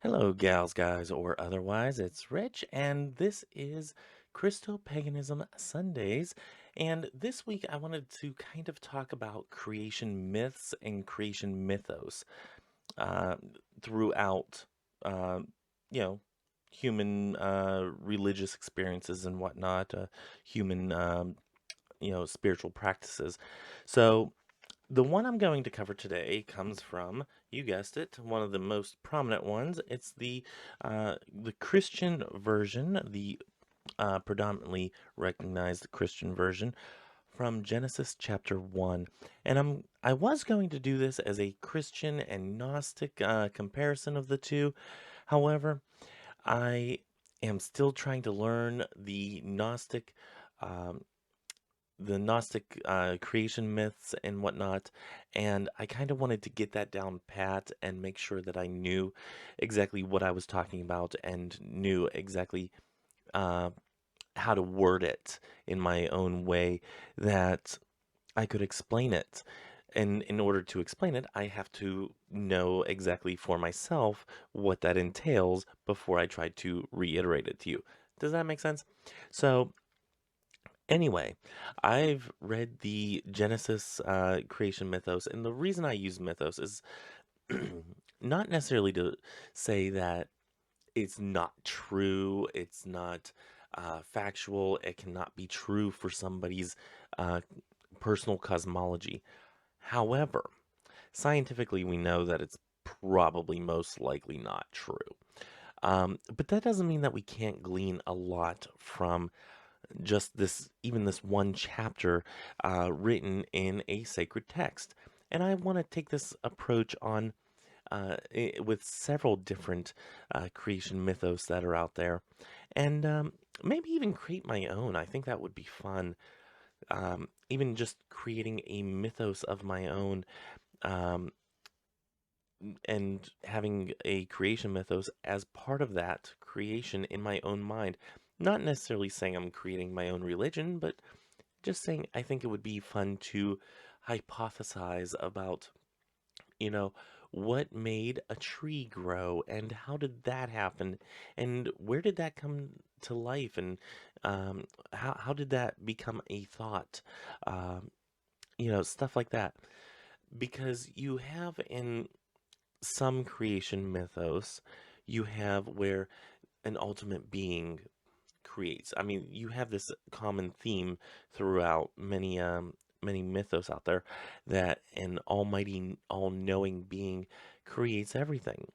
Hello, gals, guys, or otherwise. It's Rich, and this is Christo-Paganism Sundays. And this week, I wanted to kind of talk about creation myths and creation mythos uh, throughout, uh, you know, human religious experiences and whatnot, human, spiritual practices. So, the one I'm going to cover today comes from, you guessed it, one of the most prominent ones. It's the Christian version, the predominantly recognized Christian version from Genesis chapter 1. And I was going to do this as a Christian and Gnostic comparison of the two. However, I am still trying to learn um, the Gnostic creation myths and whatnot, and I kind of wanted to get that down pat and make sure that I knew exactly what I was talking about and knew exactly uh, how to word it in my own way that I could explain it. And in order to explain it, I have to know exactly for myself what that entails before I try to reiterate it to you. Does that make sense? So, anyway, I've read the Genesis creation mythos, and the reason I use mythos is not necessarily to say that it's not true, it's not factual, it cannot be true for somebody's uh, personal cosmology. However, scientifically, we know that it's probably most likely not true. But that doesn't mean that we can't glean a lot from just even this one chapter written in a sacred text. And I want to take this approach on with several different creation mythos that are out there, and maybe even create my own. I think that would be fun. Even just creating a mythos of my own, um, and having a creation mythos as part of that creation in my own mind. Not necessarily saying I'm creating my own religion, but just saying I think it would be fun to hypothesize about, you know, what made a tree grow and how did that happen and where did that come to life and how did that become a thought? Stuff like that. Because you have in some creation mythos, you have where an ultimate being creates. I mean, you have this common theme throughout many mythos out there that an almighty, all-knowing being creates everything,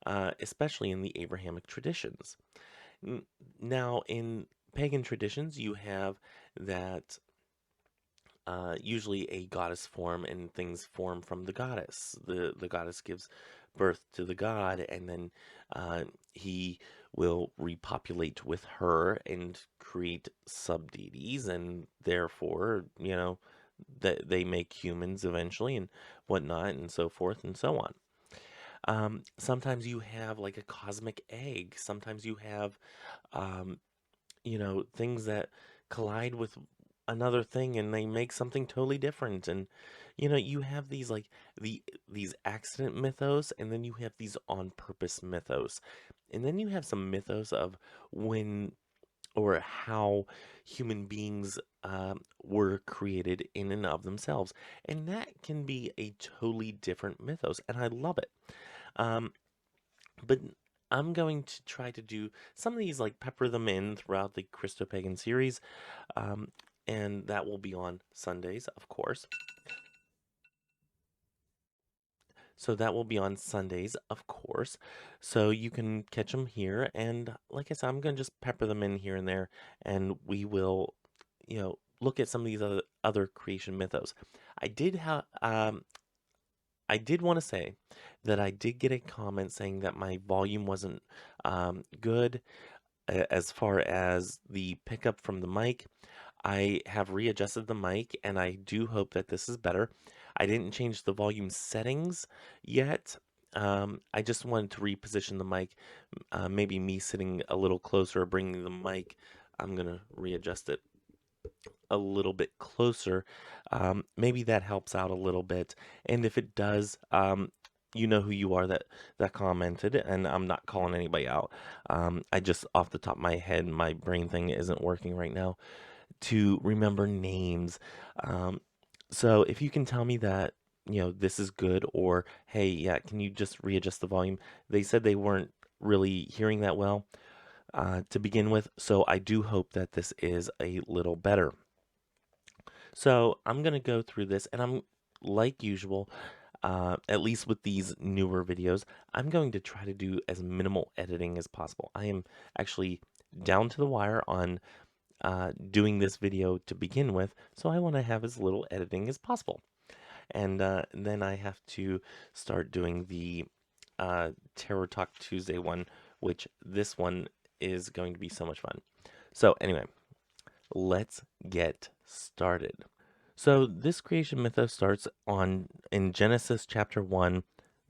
especially in the Abrahamic traditions. Now, in pagan traditions, you have that usually a goddess form and things form from the goddess. The goddess gives birth to the god, and then he will repopulate with her and create sub-deities, and therefore, that they make humans eventually and whatnot, and so forth and so on. Sometimes you have like a cosmic egg. Sometimes you have um, things that collide with another thing and they make something totally different. And, you have these accident mythos, and then you have these on purpose mythos. And then you have some mythos of when or how human beings were created in and of themselves. And that can be a totally different mythos, and I love it. Um, but I'm going to try to do some of these, like pepper them in throughout the Christo-Pagan series, um, and that will be on Sundays, of course. So that will be on Sundays, of course. So you can catch them here, and like I said, I'm going to just pepper them in here and there, and we will, look at some of these other creation mythos. I did have I did want to say that I did get a comment saying that my volume wasn't good as far as the pickup from the mic. I have readjusted the mic and I do hope that this is better. I didn't change the volume settings yet. I just wanted to reposition the mic. Maybe me sitting a little closer, bringing the mic. I'm going to readjust it a little bit closer. Maybe that helps out a little bit. And if it does, you know who you are that commented, and I'm not calling anybody out. I just, off the top of my head, my brain thing isn't working right now to remember names. Um, so if you can tell me that, this is good, or hey, yeah, can you just readjust the volume? They said they weren't really hearing that well to begin with, so I do hope that this is a little better. So I'm going to go through this, and I'm, like usual, at least with these newer videos, I'm going to try to do as minimal editing as possible. I am actually down to the wire on doing this video to begin with, so I want to have as little editing as possible. And then I have to start doing the Terror Talk Tuesday one, which this one is going to be so much fun. So anyway, let's get started. So this creation mythos starts in Genesis chapter 1,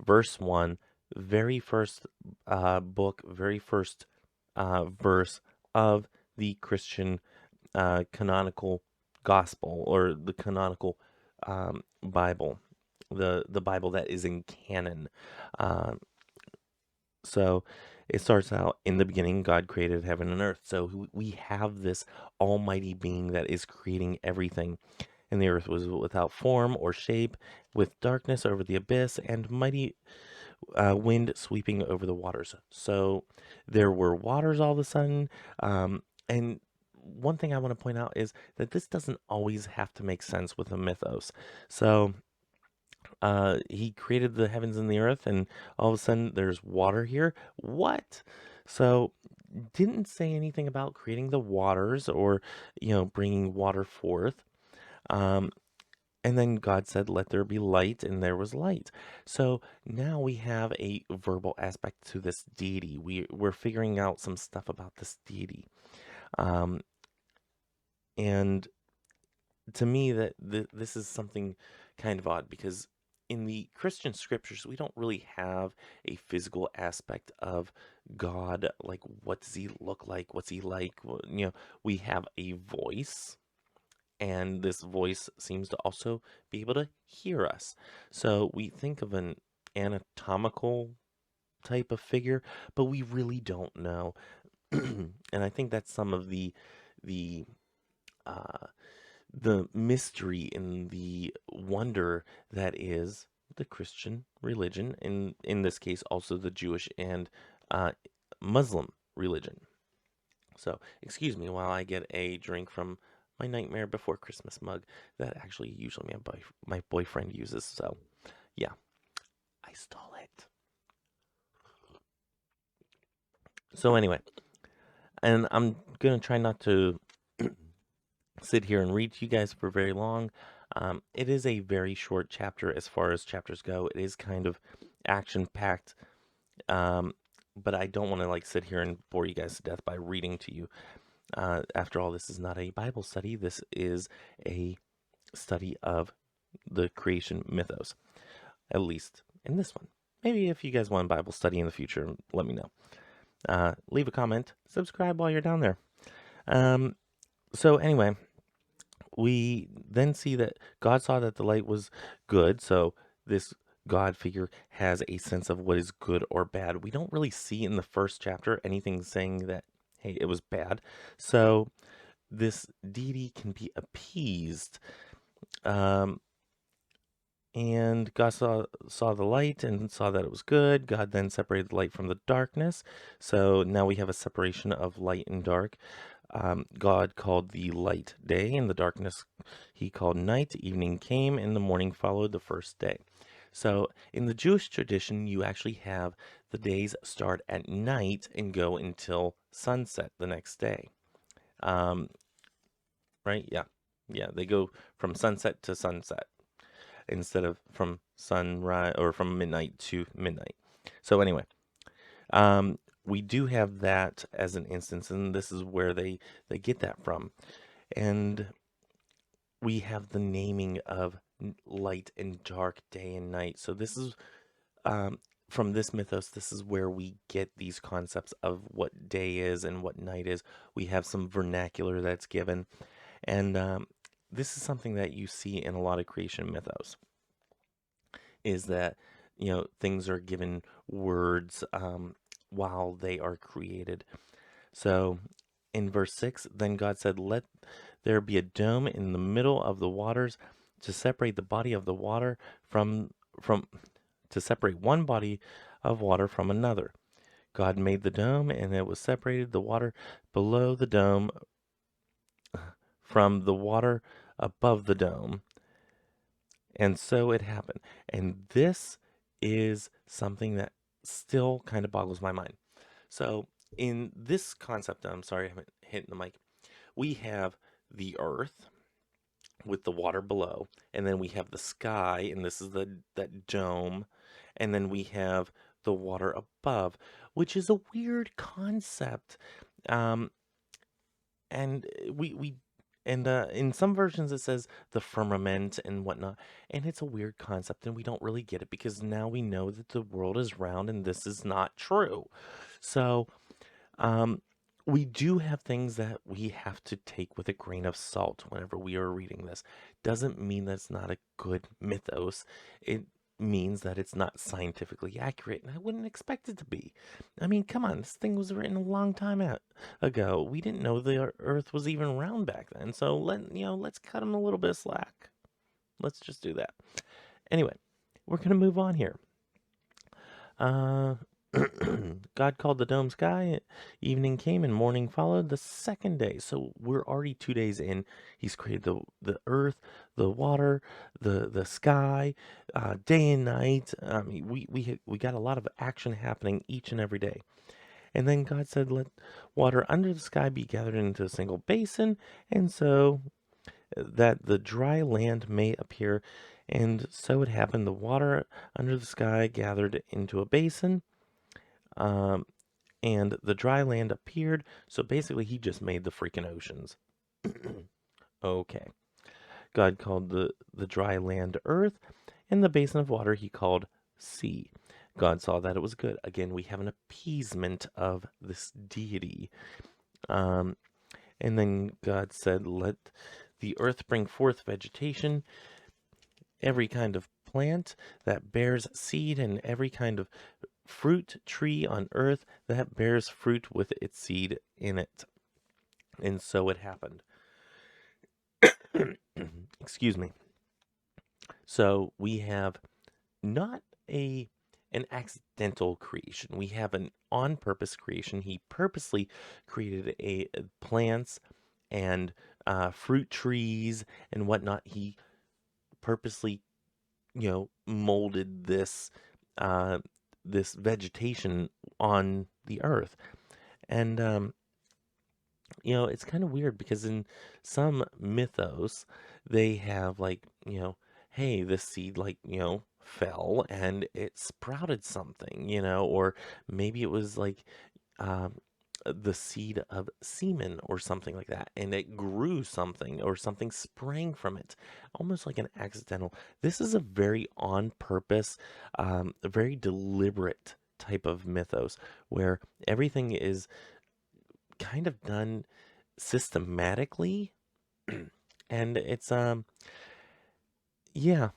verse 1, very first book, very first verse of the Christian canonical gospel, or the canonical Bible, the Bible that is in canon. Um, so it starts out, in the beginning, God created heaven and earth. So we have this almighty being that is creating everything. And the earth was without form or shape, with darkness over the abyss, and mighty wind sweeping over the waters. So there were waters all of a sudden. And one thing I want to point out is that this doesn't always have to make sense with a mythos. So he created the heavens and the earth, and all of a sudden there's water here. What? So didn't say anything about creating the waters, or bringing water forth. Um, and then God said, "Let there be light," and there was light. So now we have a verbal aspect to this deity. We're figuring out some stuff about this deity. Um, and to me, this is something kind of odd, because in the Christian scriptures, we don't really have a physical aspect of God. Like, what does he look like? What's he like? We have a voice, and this voice seems to also be able to hear us. So we think of an anatomical type of figure, but we really don't know. And I think that's some of the uh, the mystery and the wonder that is the Christian religion, in this case also the Jewish and uh, Muslim religion. So excuse me while I get a drink from my Nightmare Before Christmas mug that actually usually my boyfriend uses. So yeah, I stole it. So anyway, and I'm gonna try not to sit here and read to you guys for very long. It is a very short chapter as far as chapters go. It is kind of action packed, but I don't want to sit here and bore you guys to death by reading to you. After all, this is not a Bible study. This is a study of the creation mythos, at least in this one. Maybe if you guys want a Bible study in the future, let me know. Leave a comment, subscribe while you're down there. So anyway, we then see that God saw that the light was good. So this God figure has a sense of what is good or bad. We don't really see in the first chapter anything saying that, hey, it was bad. So this deity can be appeased. And God saw the light and saw that it was good. God then separated the light from the darkness. So now we have a separation of light and dark. God called the light day, and the darkness he called night. Evening came, and the morning followed the first day. So in the Jewish tradition, you actually have the days start at night and go until sunset the next day. Right? Yeah. Yeah, they go from sunset to sunset, instead of from sunrise or from midnight to midnight. So anyway, we do have that as an instance, and this is where they get that from. And we have the naming of light and dark, day and night. So this is from this mythos, this is where we get these concepts of what day is and what night is. We have some vernacular that's given, and this is something that you see in a lot of creation mythos, is that things are given words while they are created. So in verse 6, then God said, "Let there be a dome in the middle of the waters to separate the body of the water from to separate one body of water from another." God made the dome, and it was separated the water below the dome from the water above the dome. And so it happened. And this is something that still kind of boggles my mind. So in this concept, I'm sorry I haven't hit the mic, we have the earth with the water below, and then we have the sky, and this is that dome, and then we have the water above, which is a weird concept. Um, and we and in some versions it says the firmament and whatnot, and it's a weird concept, and we don't really get it because now we know that the world is round, and this is not true. So um, we do have things that we have to take with a grain of salt whenever we are reading this. Doesn't mean that's not a good mythos. It means that it's not scientifically accurate, and I wouldn't expect it to be. I mean, come on, this thing was written a long time ago. We didn't know the Earth was even round back then, so let's cut them a little bit of slack. Let's just do that. Anyway, we're gonna move on here. Uh, God called the dome sky. Evening came and morning followed the second day. So we're already 2 days in. He's created the earth, the water, the sky, day and night. We got a lot of action happening each and every day. And then God said, "Let water under the sky be gathered into a single basin, and so that the dry land may appear." And so it happened. The water under the sky gathered into a basin, um, and the dry land appeared. So basically, he just made the freaking oceans. Okay. God called the dry land earth, and the basin of water he called sea. God saw that it was good. Again, we have an appeasement of this deity. Um, and then God said, "Let the earth bring forth vegetation, every kind of plant that bears seed, and every kind of fruit tree on earth that bears fruit with its seed in it." And so it happened. Excuse me. So we have not an accidental creation. We have an on purpose creation. He purposely created plants and fruit trees and whatnot. He purposely, molded uh, this vegetation on the earth. And it's kind of weird because in some mythos, they have like, hey, this seed like, fell and it sprouted something, or maybe it was like um, the seed of semen or something like that, and it grew something or something sprang from it, almost like an accidental. This is a very on purpose, a very deliberate type of mythos where everything is kind of done systematically. And it's yeah,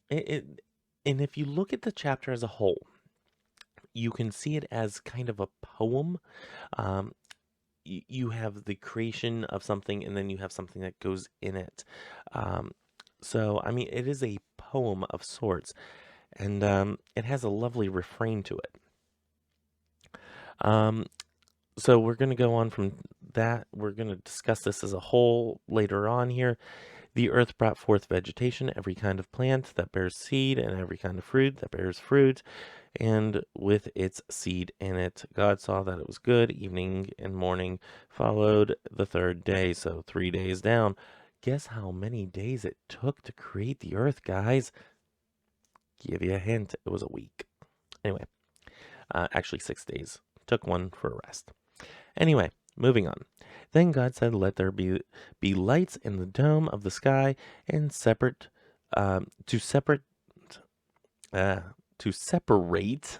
it and if you look at the chapter as a whole, you can see it as kind of a poem. um you have the creation of something, and then you have something that goes in it. um so I mean, it is a poem of sorts, and it has a lovely refrain to it. um so we're going to go on from that. We're going to discuss this as a whole later on here. The earth brought forth vegetation, every kind of plant that bears seed, and every kind of fruit that bears fruit, and with its seed in it. God saw that it was good. Evening and morning followed the third day, so 3 days down. Guess how many days it took to create the earth, guys? Give you a hint, it was a week. Anyway, actually 6 days. Took one for a rest. Anyway, moving on. Then God said, "Let there be lights in the dome of the sky, and separate to separate to separate."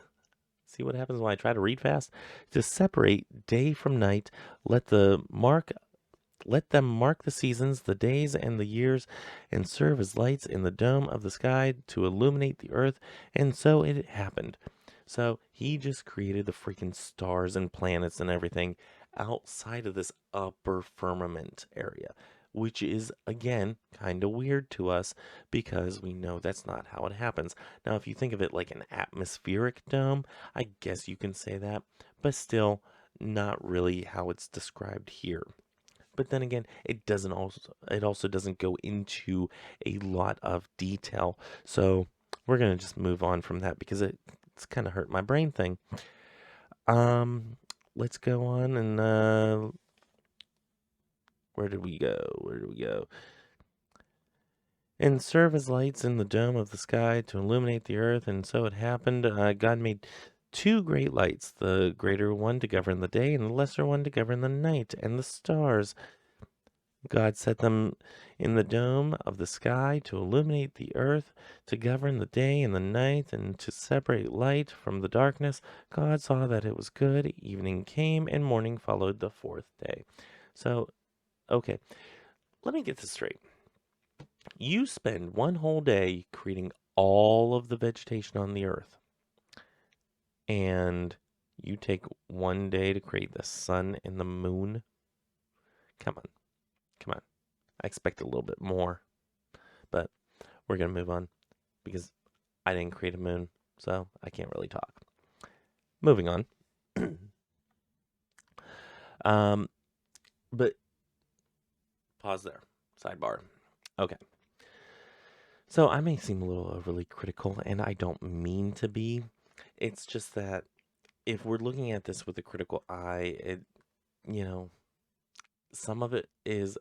See what happens when I try to read fast? To separate day from night. Let the mark Let them mark the seasons, the days, and the years, and serve as lights in the dome of the sky to illuminate the earth. And so it happened. So he just created the freaking stars and planets and everything outside of this upper firmament area, which is, again, kind of weird to us because we know that's not how it happens. Now, if you think of it like an atmospheric dome, I guess you can say that, but still not really how it's described here. But then again, it also doesn't go into a lot of detail. So we're gonna just move on from that because it's kind of hurt my brain thing. Um, let's go on and where did we go? Where did we go? And serve as lights in the dome of the sky to illuminate the earth. And so it happened. God made two great lights, the greater one to govern the day, and the lesser one to govern the night, and the stars. God set them in the dome of the sky to illuminate the earth, to govern the day and the night, and to separate light from the darkness. God saw that it was good. Evening came, and morning followed the fourth day. So, okay, let me get this straight. You spend one whole day creating all of the vegetation on the earth, and you take one day to create the sun and the moon? Come on, come on. I expect a little bit more, but we're going to move on because I didn't create a moon, so I can't really talk. Moving on. um, but pause there. Sidebar. Okay. So I may seem a little overly critical, and I don't mean to be. It's just that if we're looking at this with a critical eye, you know, some of it is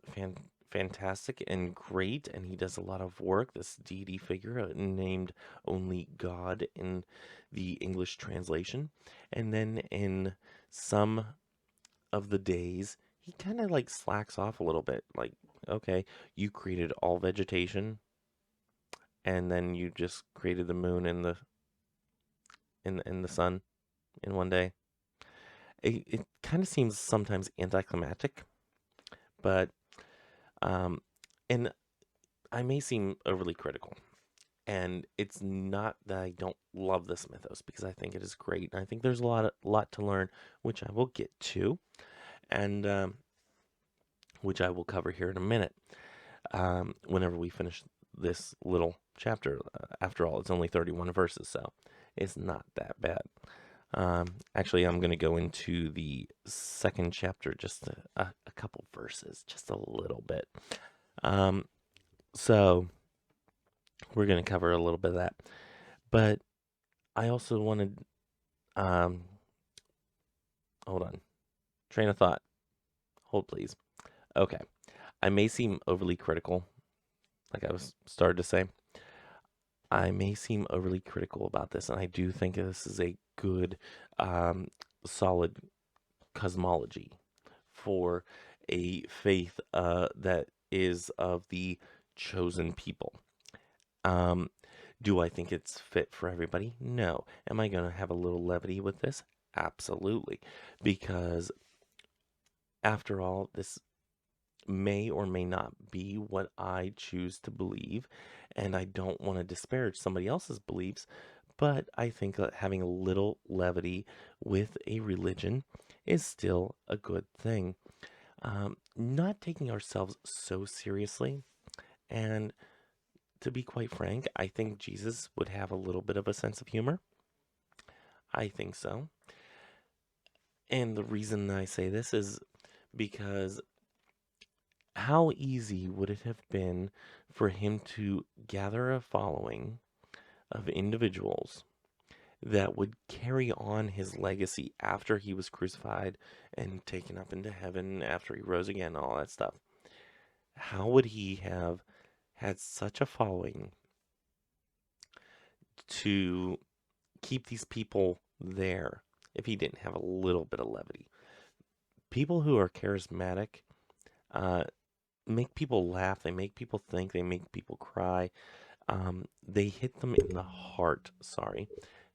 fantastic and great, and he does a lot of work. This deity figure named only God in the English translation, and then in some of the days, he kind of like slacks off a little bit. Like, okay, you created all vegetation, and then you just created the moon and the sun in one day. It kind of seems sometimes anticlimactic, but um, and I may seem overly critical, and it's not that I don't love this mythos because I think it is great, and I think there's a lot to learn, which I will get to, and which I will cover here in a minute. Whenever we finish this little chapter, after all, it's only 31 verses, so it's not that bad. Actually, I'm going to go into the second chapter, just a couple verses, just a little bit. So we're going to cover a little bit of that. But I also wanted, hold on, train of thought. Hold, please. Okay. I may seem overly critical, like I was started to say. I may seem overly critical about this, and I do think this is a good, solid cosmology for a faith that is of the chosen people. Do I think it's fit for everybody? No. Am I going to have a little levity with this? Absolutely. Because after all, this may or may not be what I choose to believe, and I don't want to disparage somebody else's beliefs, but I think that having a little levity with a religion is still a good thing. Not taking ourselves so seriously, and to be quite frank, I think Jesus would have a little bit of a sense of humor. I think so. And the reason I say this is because how easy would it have been for him to gather a following of individuals that would carry on his legacy after he was crucified and taken up into heaven, after he rose again, all that stuff? How would he have had such a following to keep these people there if he didn't have a little bit of levity? People who are charismatic uh, make people laugh, they make people think, they make people cry. They hit them in the heart. Sorry,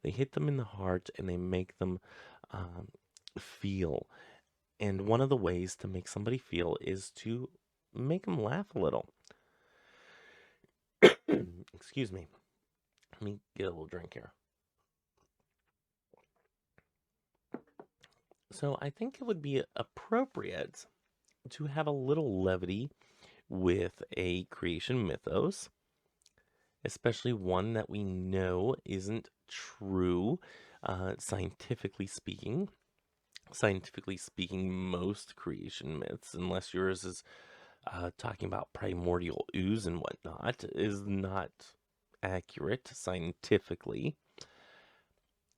they hit them in the heart, and they make them feel. And one of the ways to make somebody feel is to make them laugh a little. Excuse me. Let me get a little drink here. So I think it would be appropriate to have a little levity with a creation mythos, especially one that we know isn't true, scientifically speaking. Scientifically speaking, most creation myths, unless yours is talking about primordial ooze and whatnot, is not accurate scientifically.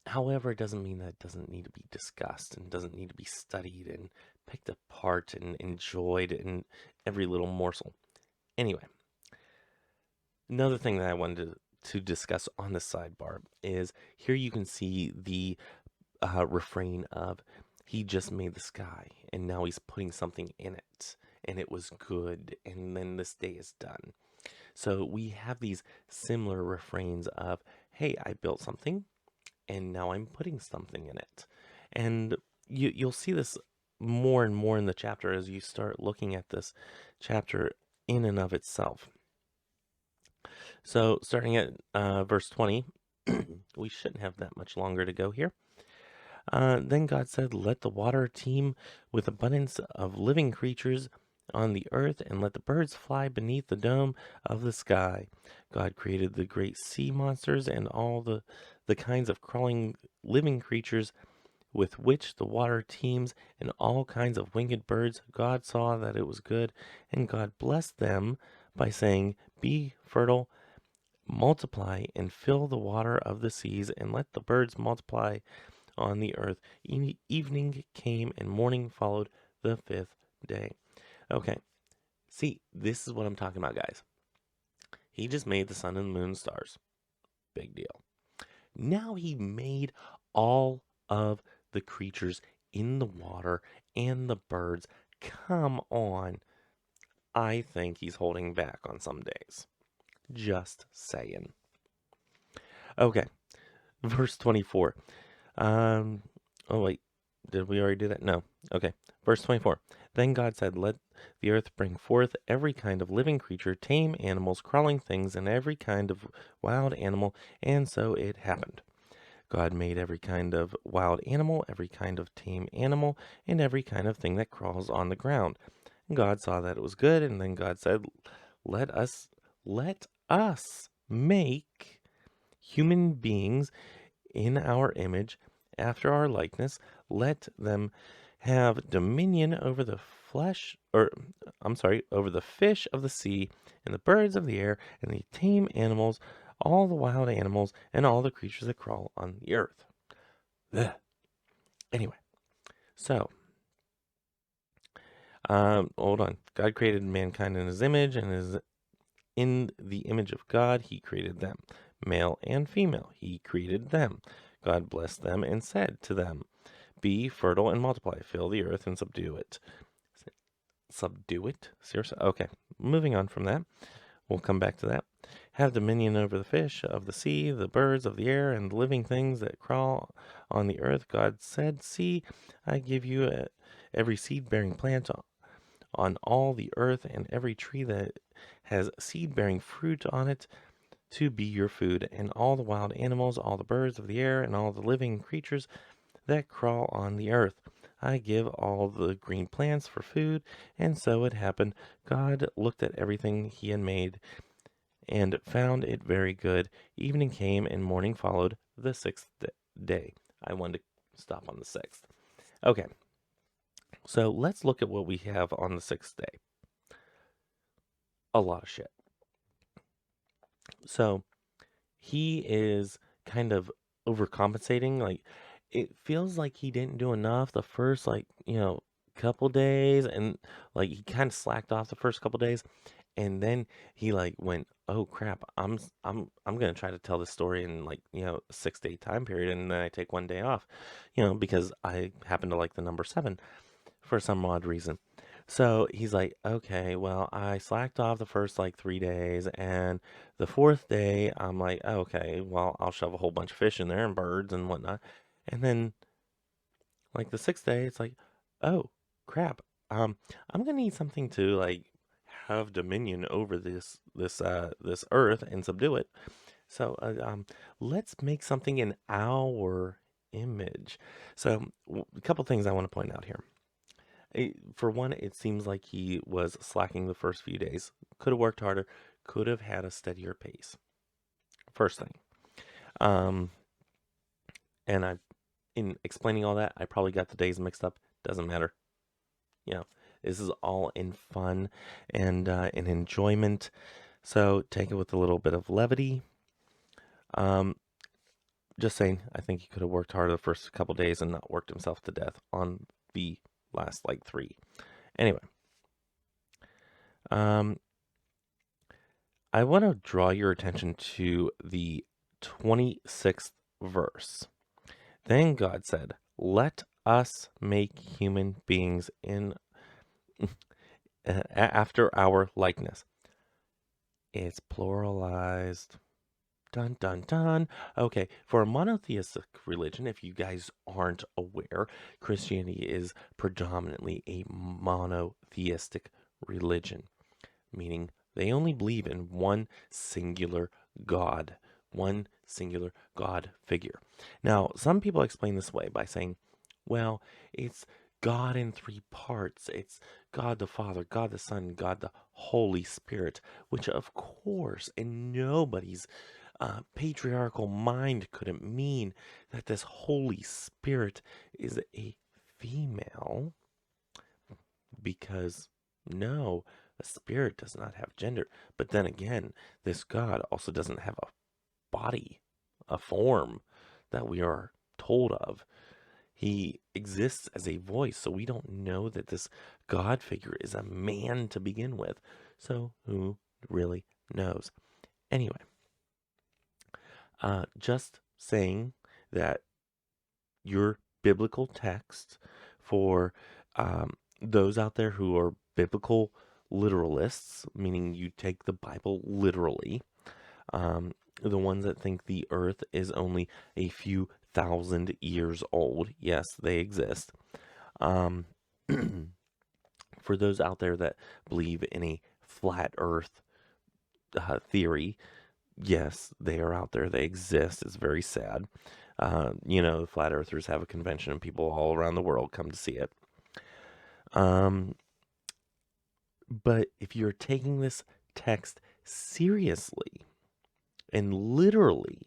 However, it doesn't mean that it doesn't need to be discussed and doesn't need to be studied and picked apart and enjoyed in every little morsel. Anyway, another thing that I wanted to discuss on the sidebar is here you can see the refrain of he just made the sky and now he's putting something in it and it was good and then this day is done. So we have these similar refrains of, hey, I built something and now I'm putting something in it. And you'll see this more and more in the chapter as you start looking at this chapter in and of itself. So starting at verse 20, we shouldn't have that much longer to go here. Then God said, let the water teem with abundance of living creatures on the earth, and let the birds fly beneath the dome of the sky. God created the great sea monsters and all the kinds of crawling living creatures with which the water teems, and all kinds of winged birds. God saw that it was good, and God blessed them by saying, be fertile, multiply, and fill the water of the seas, and let the birds multiply on the earth. Evening came and morning followed the fifth day. Okay, see, this is what I'm talking about, guys. He just made the sun and the moon and stars. Big deal. Now he made all of the creatures in the water and the birds. Come on. I think he's holding back on some days. Just saying. Okay, verse 24. Oh wait, did we already do that? No. Okay, verse 24. Then God said, let the earth bring forth every kind of living creature, tame animals, crawling things, and every kind of wild animal, and so it happened. God made every kind of wild animal, every kind of tame animal, and every kind of thing that crawls on the ground. And God saw that it was good, and then God said, let us make human beings in our image, after our likeness. Let them have dominion over the over the fish of the sea, and the birds of the air, and the tame animals, all the wild animals, and all the creatures that crawl on the earth. Ugh. Anyway, so, hold on. God created mankind in his image, and in the image of God he created them. Male and female, he created them. God blessed them and said to them, be fertile and multiply, fill the earth and subdue it. Subdue it? Seriously? Okay, moving on from that. We'll come back to that. Have dominion over the fish of the sea, the birds of the air, and the living things that crawl on the earth. God said, see, I give you every seed-bearing plant on all the earth, and every tree that has seed-bearing fruit on it, to be your food, and all the wild animals, all the birds of the air, and all the living creatures that crawl on the earth. I give all the green plants for food. And so it happened. God looked at everything he had made and found it very good. Evening came and morning followed the sixth day. I wanted to stop on the sixth. Okay, so let's look at what we have on the sixth day. A lot of shit. So he is kind of overcompensating. Like, it feels like he didn't do enough the first, like, couple days, and like he kind of slacked off the first couple days, and then he like went, oh crap, I'm gonna try to tell this story in like 6 day time period, and then I take one day off, because I happen to like the number 7 for some odd reason. So he's like, okay, well, I slacked off the first like 3 days, and the fourth day, I'm like, okay, well, I'll shove a whole bunch of fish in there and birds and whatnot. And then, like, the sixth day, it's like, oh, crap. I'm gonna need something to like have dominion over this earth and subdue it. So let's make something in our image. So a couple things I want to point out here. For one, it seems like he was slacking the first few days. Could have worked harder. Could have had a steadier pace. First thing. Um, and in explaining all that, I probably got the days mixed up. Doesn't matter. You know, this is all in fun and in enjoyment. So take it with a little bit of levity. Um, just saying, I think he could have worked harder the first couple days and not worked himself to death on the last like 3. Anyway, um, I want to draw your attention to the 26th verse. Then God said, "Let us make human beings in after our likeness." It's pluralized. Dun dun dun. Okay, for a monotheistic religion, if you guys aren't aware, Christianity is predominantly a monotheistic religion, meaning they only believe in one singular God, one singular God figure. Now, some people explain this way by saying, well, it's God in 3 parts. It's God the Father, God the Son, God the Holy Spirit, which of course in nobody's patriarchal mind couldn't mean that this Holy Spirit is a female, because no, a spirit does not have gender. But then again, this God also doesn't have a body, a form that we are told of. He exists as a voice, so we don't know that this God figure is a man to begin with. So who really knows? Anyway, just saying that your biblical text for those out there who are biblical literalists, meaning you take the Bible literally, the ones that think the earth is only a few thousand years old, yes, they exist. Um, for those out there that believe in a flat earth theory, yes, they are out there. They exist. It's very sad. The flat earthers have a convention and people all around the world come to see it. But if you're taking this text seriously and literally,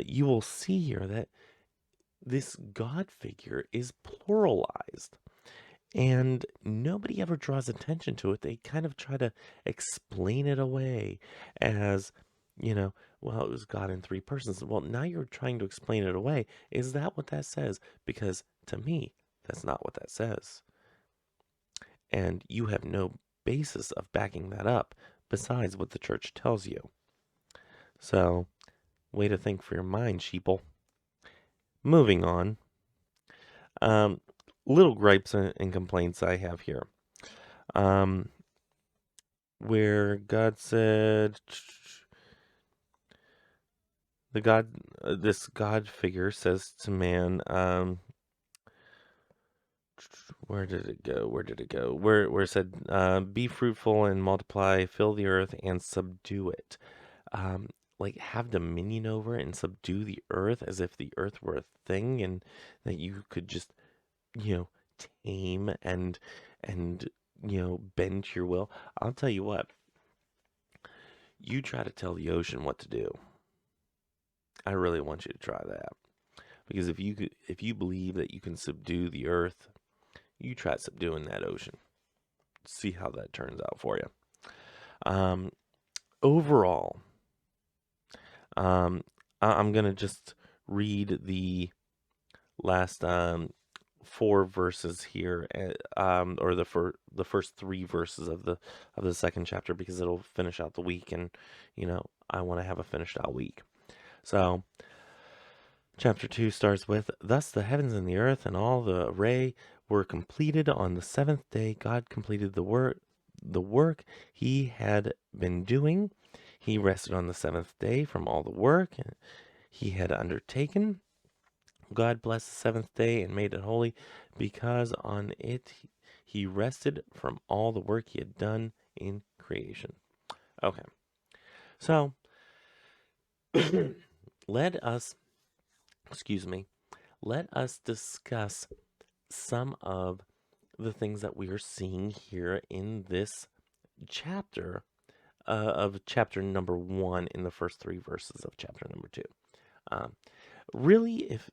you will see here that this God figure is pluralized. And nobody ever draws attention to it. They kind of try to explain it away as, well, it was God in 3 persons. Well, now you're trying to explain it away. Is that what that says? Because to me, that's not what that says. And you have no basis of backing that up besides what the church tells you. So, way to think for your mind, sheeple. Moving on. Little gripes and complaints I have here. Where God said, this God figure says to man, where did it go? Where it said, be fruitful and multiply, fill the earth and subdue it. Like have dominion over it and subdue the earth as if the earth were a thing and that you could just, tame and bend to your will. I'll tell you what. You try to tell the ocean what to do. I really want you to try that. Because if you believe that you can subdue the earth, you try subduing that ocean. See how that turns out for you. Overall, I'm going to just read the last 4 verses here, or the first 3 verses of the second chapter, because it'll finish out the week, and I want to have a finished out week. So, chapter 2 starts with, "Thus the heavens and the earth and all the array were completed on the 7th day. God completed the work he had been doing. He rested on the 7th day from all the work he had undertaken. God blessed the seventh day and made it holy, because on it he rested from all the work he had done in creation. Okay, so let us, excuse me, let us discuss some of the things that we are seeing here in this chapter of chapter number 1 in the first 3 verses of chapter number 2. Um, really, if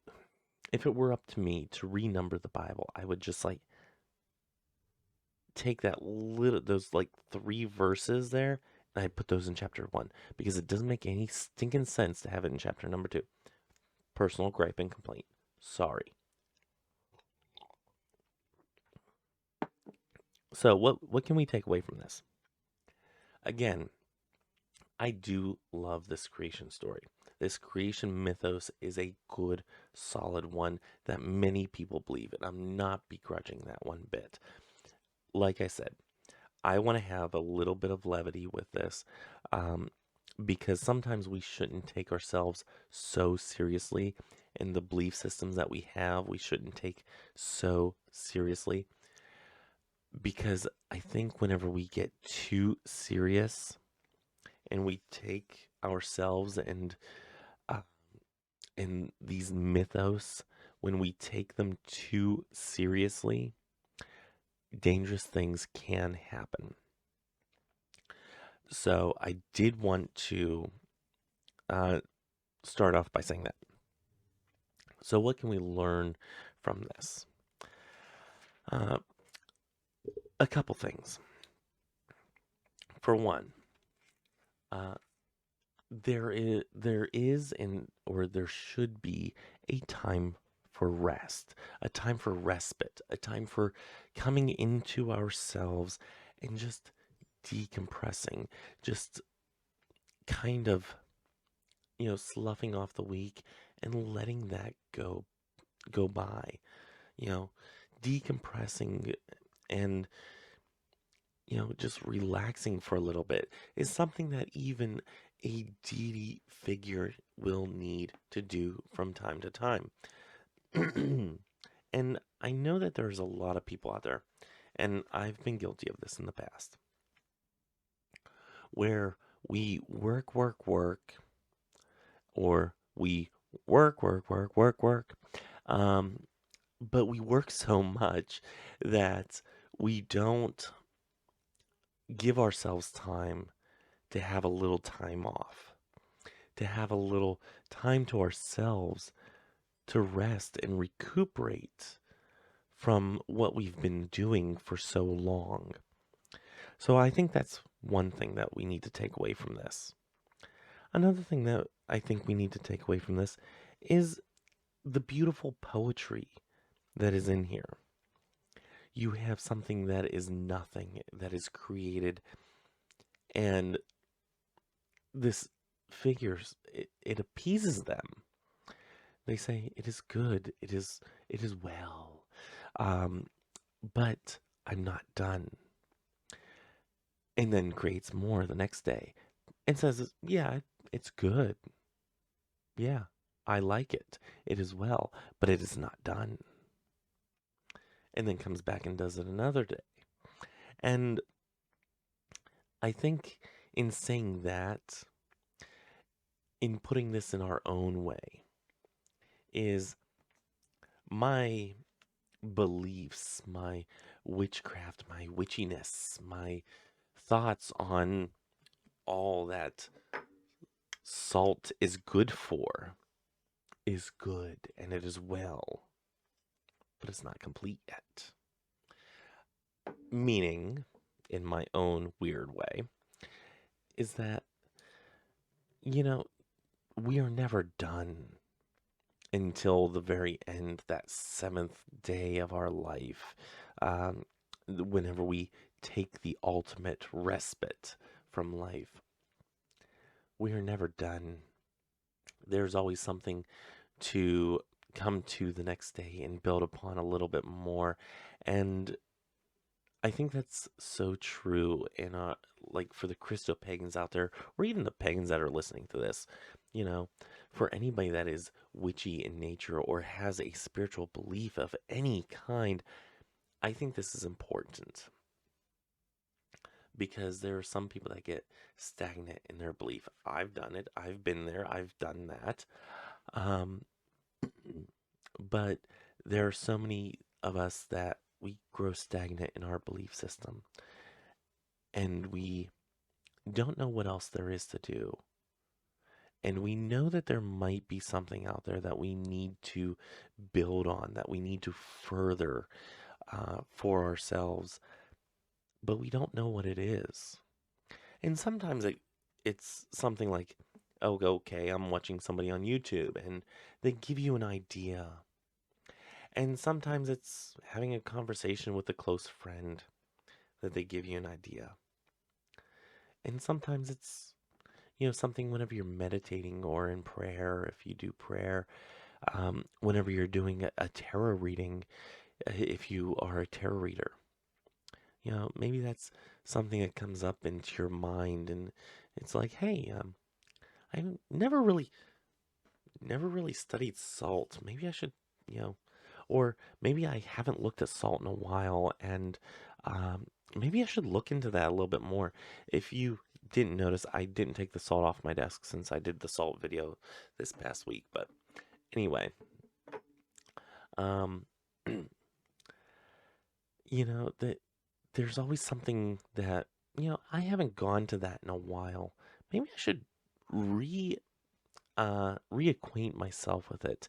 it were up to me to renumber the Bible, I would just like take those like 3 verses there, and I'd put those in chapter 1 because it doesn't make any stinking sense to have it in chapter number 2. Personal gripe and complaint. Sorry. So what can we take away from this? Again, I do love this creation story. This creation mythos is a good, solid one that many people believe, and I'm not begrudging that one bit. Like I said, I want to have a little bit of levity with this, because sometimes we shouldn't take ourselves so seriously, and the belief systems that we have, we shouldn't take so seriously. Because I think whenever we get too serious and we take ourselves uh, and these mythos, when we take them too seriously, dangerous things can happen. So I did want to start off by saying that. So what can we learn from this? Uh, a couple things. For one, uh, there should be a time for rest, a time for respite, a time for coming into ourselves and just decompressing, just kind of, sloughing off the week and letting that go by, you know, decompressing and just relaxing for a little bit is something that even a deity figure will need to do from time to time. And I know that there's a lot of people out there, and I've been guilty of this in the past, where we work, or we work, um, but we work so much that we don't give ourselves time to have a little time off, to have a little time to ourselves to rest and recuperate from what we've been doing for so long. So I think that's one thing that we need to take away from this. Another thing that I think we need to take away from this is the beautiful poetry that is in here. You have something that is nothing, that is created, and this figures it appeases them. They say it is good, it is well, um, but I'm not done. And then creates more the next day and says, yeah, it's good. Yeah, I like it. It is well, but it is not done. And then comes back and does it another day. And I think in saying that, in putting this in our own way, is my beliefs, my witchcraft, my witchiness, my thoughts on all that salt is good for is good and it is well, but it's not complete yet. Meaning, in my own weird way, is that, you know, we are never done until the very end, that seventh day of our life, whenever we take the ultimate respite from life. We are never done. There's always something to come to the next day and build upon a little bit more. And I think that's so true in like for the Christo-Pagans out there, or even the pagans that are listening to this, you know, for anybody that is witchy in nature or has a spiritual belief of any kind, I think this is important because there are some people that get stagnant in their belief. I've done it. I've been there. I've done that. Um, but there are so many of us that we grow stagnant in our belief system and we don't know what else there is to do. And we know that there might be something out there that we need to build on, that we need to further for ourselves, but we don't know what it is. And sometimes it's something like, oh, okay, I'm watching somebody on YouTube and they give you an idea. And sometimes it's having a conversation with a close friend that they give you an idea. And sometimes it's, something whenever you're meditating or in prayer, if you do prayer, whenever you're doing a tarot reading, if you are a tarot reader, maybe that's something that comes up into your mind and it's like, hey, I never really studied salt. Maybe I should, or maybe I haven't looked at salt in a while, and maybe I should look into that a little bit more. If you didn't notice, I didn't take the salt off my desk since I did the salt video this past week. But anyway, um, that there's always something that I haven't gone to that in a while. Maybe I should reacquaint myself with it.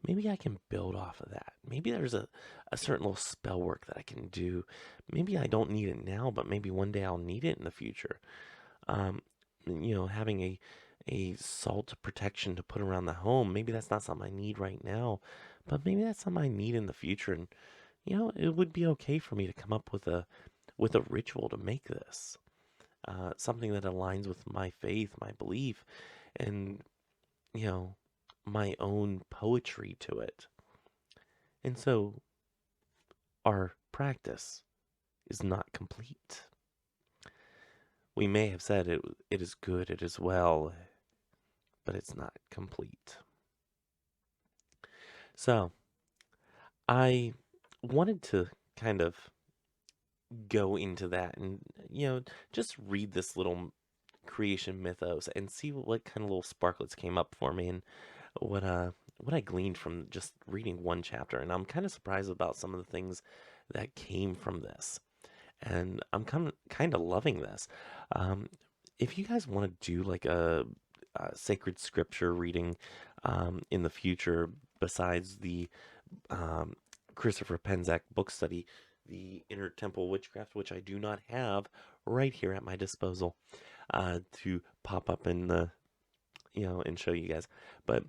Maybe I can build off of that. Maybe there's a certain little spell work that I can do. Maybe I don't need it now, but maybe one day I'll need it in the future. Um, having a salt protection to put around the home, maybe that's not something I need right now, but maybe that's something I need in the future. And it would be okay for me to come up with a ritual to make this. Something that aligns with my faith, my belief, and you know, my own poetry to it. And so our practice is not complete. We may have said it is good, it is well, but it's not complete. So I wanted to kind of go into that and, just read this little creation mythos and see what kind of little sparklets came up for me and what I gleaned from just reading one chapter. And I'm kind of surprised about some of the things that came from this. And I'm kind of loving this. Um, if you guys want to do like a sacred scripture reading in the future, besides the um, Christopher Penzak book study, The Inner Temple Witchcraft, which I do not have right here at my disposal to pop up in the, and show you guys. But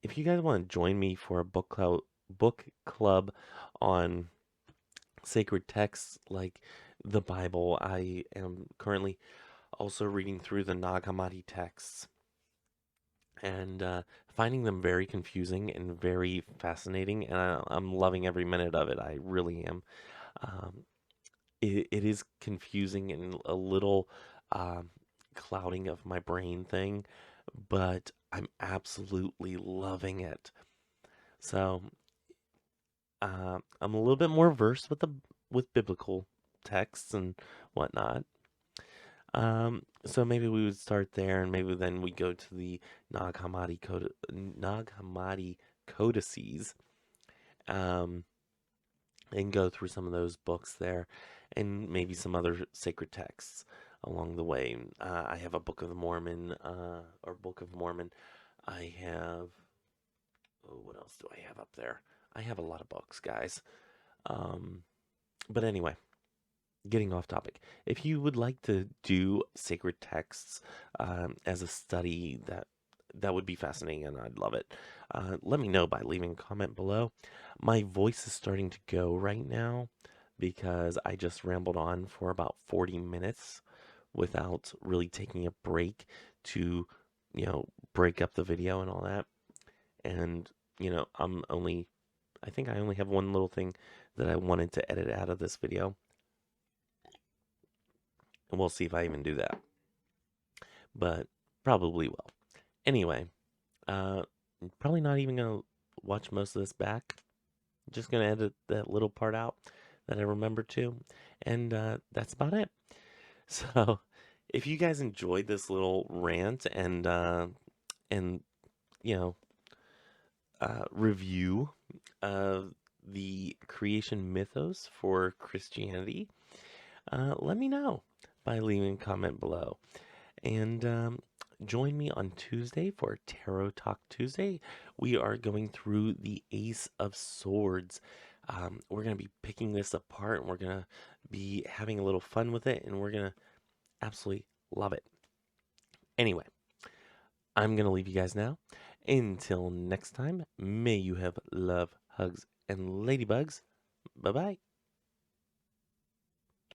if you guys want to join me for a book club on sacred texts like the Bible, I am currently also reading through the Nag Hammadi texts and finding them very confusing and very fascinating, and I'm loving every minute of it. I really am. Um, it is confusing and a little um, clouding of my brain thing, but I'm absolutely loving it. So I'm a little bit more versed with biblical texts and whatnot. So maybe we would start there, and maybe then we go to the Nag Hammadi codices, um, and go through some of those books there, and maybe some other sacred texts along the way. I have a Book of the Mormon, or Book of Mormon. I have, oh, what else do I have up there? I have a lot of books, guys. Um, but anyway, getting off topic. If you would like to do sacred texts as a study, that would be fascinating, and I'd love it. Let me know by leaving a comment below. My voice is starting to go right now because I just rambled on for about 40 minutes without really taking a break to, break up the video and all that. And, I think I only have one little thing that I wanted to edit out of this video. And we'll see if I even do that. But probably will. Anyway, Uh, Probably not even gonna watch most of this back. Just gonna edit that little part out that I remember to, and that's about it. So, if you guys enjoyed this little rant and you know review of the creation mythos for Christianity, let me know by leaving a comment below. And join me on Tuesday for Tarot Talk Tuesday. We are going through the Ace of Swords. We're going to be picking this apart and we're going to be having a little fun with it and we're going to absolutely love it. Anyway, I'm going to leave you guys now. Until next time, may you have love, hugs, and ladybugs. Bye bye.